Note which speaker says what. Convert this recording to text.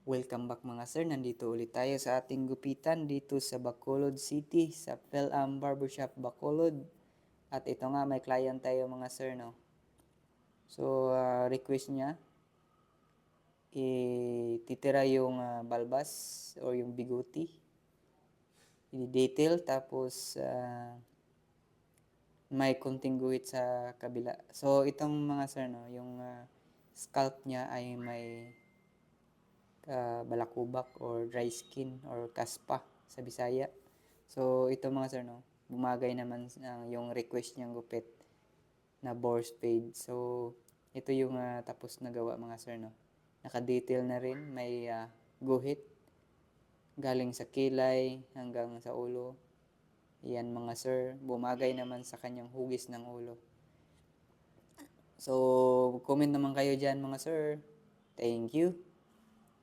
Speaker 1: Welcome back mga sir, nandito ulit tayo sa ating gupitan dito sa Bacolod City sa Pelam Barbershop Bacolod. At ito nga may client tayo mga sir no. So request niya ititira yung balbas or yung biguti. I-detail tapos may kunting guhit sa kabila. So itong mga sir no, yung scalp niya ay may balakubak or dry skin or kaspa sa Bisaya. So ito mga sir no, bumagay naman yung request niyang gupit na boar spade. So ito yung tapos na gawa mga sir no. Naka-detail na rin, may guhit galing sa kilay hanggang sa ulo. Yan mga sir, bumagay naman sa kanyang hugis ng ulo. So comment naman kayo dyan mga sir. Thank you.